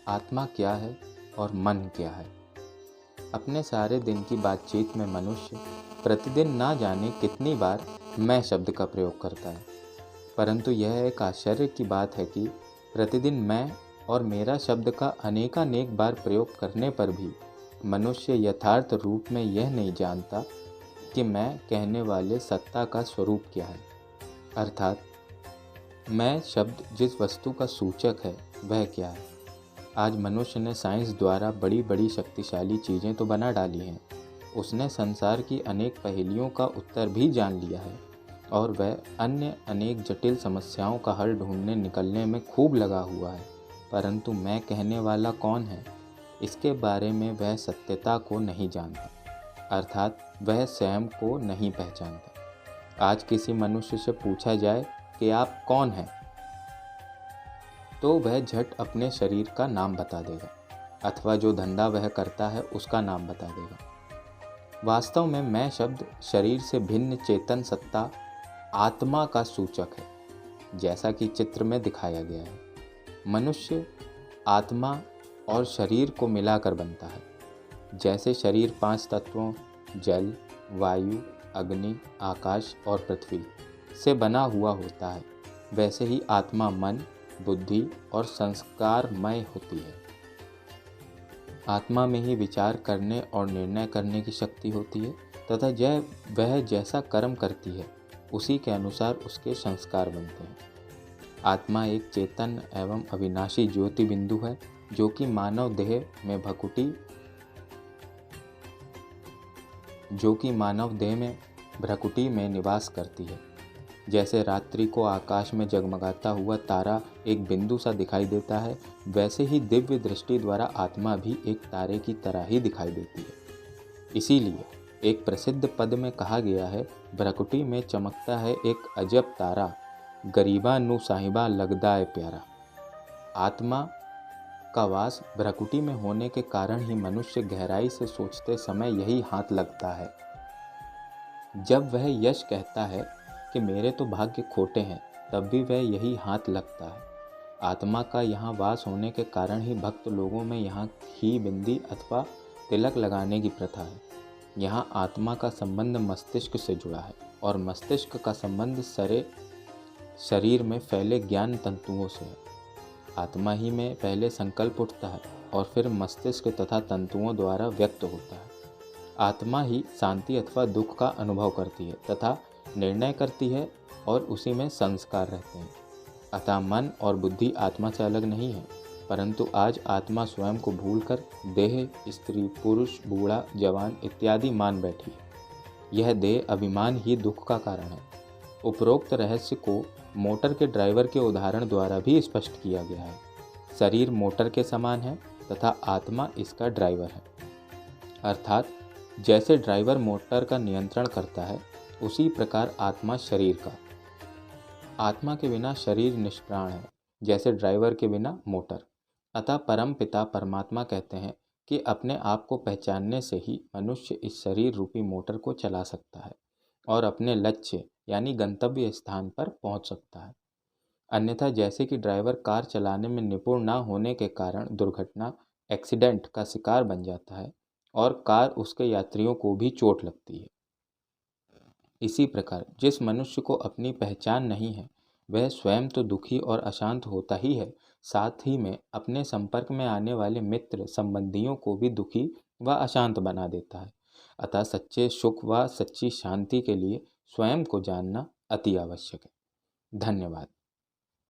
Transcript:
आत्मा क्या है और मन क्या है। अपने सारे दिन की बातचीत में मनुष्य प्रतिदिन ना जाने कितनी बार मैं शब्द का प्रयोग करता है, परंतु यह एक आश्चर्य की बात है कि प्रतिदिन मैं और मेरा शब्द का अनेकानेक बार प्रयोग करने पर भी मनुष्य यथार्थ रूप में यह नहीं जानता कि मैं कहने वाले सत्ता का स्वरूप क्या है। अर्थात मैं शब्द जिस वस्तु का सूचक है वह क्या है। आज मनुष्य ने साइंस द्वारा बड़ी बड़ी शक्तिशाली चीज़ें तो बना डाली हैं, उसने संसार की अनेक पहेलियों का उत्तर भी जान लिया है और वह अन्य अनेक जटिल समस्याओं का हल ढूंढने निकलने में खूब लगा हुआ है, परंतु मैं कहने वाला कौन है, इसके बारे में वह सत्यता को नहीं जानता, अर्थात वह स्वयं को नहीं पहचानता। आज किसी मनुष्य से पूछा जाए कि आप कौन हैं, तो वह झट अपने शरीर का नाम बता देगा अथवा जो धंधा वह करता है उसका नाम बता देगा। वास्तव में मैं शब्द शरीर से भिन्न चेतन सत्ता आत्मा का सूचक है, जैसा कि चित्र में दिखाया गया है। मनुष्य आत्मा और शरीर को मिलाकर बनता है। जैसे शरीर 5 तत्वों जल, वायु, अग्नि, आकाश और पृथ्वी से बना हुआ होता है, वैसे ही आत्मा मन, बुद्धि और संस्कारमय होती है। आत्मा में ही विचार करने और निर्णय करने की शक्ति होती है तथा वह जैसा कर्म करती है उसी के अनुसार उसके संस्कार बनते हैं। आत्मा एक चेतन एवं अविनाशी ज्योति बिंदु है जो कि मानव देह में भ्रकुटी में निवास करती है। जैसे रात्रि को आकाश में जगमगाता हुआ तारा एक बिंदु सा दिखाई देता है, वैसे ही दिव्य दृष्टि द्वारा आत्मा भी एक तारे की तरह ही दिखाई देती है। इसीलिए एक प्रसिद्ध पद में कहा गया है, भ्रकुटी में चमकता है एक अजब तारा, गरीबा नु साहिबा लगदा है प्यारा। आत्मा का वास भ्रकुटी में होने के कारण ही मनुष्य गहराई से सोचते समय यही हाथ लगता है। जब वह यश कहता है कि मेरे तो भाग्य खोटे हैं, तब भी वह यही हाथ लगता है। आत्मा का यहाँ वास होने के कारण ही भक्त लोगों में यहाँ ही बिंदी अथवा तिलक लगाने की प्रथा है। यहाँ आत्मा का संबंध मस्तिष्क से जुड़ा है और मस्तिष्क का संबंध शरीर में फैले ज्ञान तंतुओं से है। आत्मा ही में पहले संकल्प उठता है और फिर मस्तिष्क तथा तंतुओं द्वारा व्यक्त होता है। आत्मा ही शांति अथवा दुख का अनुभव करती है तथा निर्णय करती है और उसी में संस्कार रहते हैं। अतः मन और बुद्धि आत्मा से अलग नहीं है, परंतु आज आत्मा स्वयं को भूलकर देह, स्त्री, पुरुष, बूढ़ा, जवान इत्यादि मान बैठी है। यह देह अभिमान ही दुख का कारण है। उपरोक्त रहस्य को मोटर के ड्राइवर के उदाहरण द्वारा भी स्पष्ट किया गया है। शरीर मोटर के समान है तथा आत्मा इसका ड्राइवर है। अर्थात जैसे ड्राइवर मोटर का नियंत्रण करता है, उसी प्रकार आत्मा शरीर का। आत्मा के बिना शरीर निष्प्राण है, जैसे ड्राइवर के बिना मोटर। अतः परम पिता परमात्मा कहते हैं कि अपने आप को पहचानने से ही मनुष्य इस शरीर रूपी मोटर को चला सकता है और अपने लक्ष्य यानी गंतव्य स्थान पर पहुंच सकता है। अन्यथा जैसे कि ड्राइवर कार चलाने में निपुण न होने के कारण दुर्घटना एक्सीडेंट का शिकार बन जाता है और कार उसके यात्रियों को भी चोट लगती है। इसी प्रकार जिस मनुष्य को अपनी पहचान नहीं है, वह स्वयं तो दुखी और अशांत होता ही है, साथ ही में अपने संपर्क में आने वाले मित्र संबंधियों को भी दुखी व अशांत बना देता है। अतः सच्चे सुख व सच्ची शांति के लिए स्वयं को जानना अति आवश्यक है। धन्यवाद।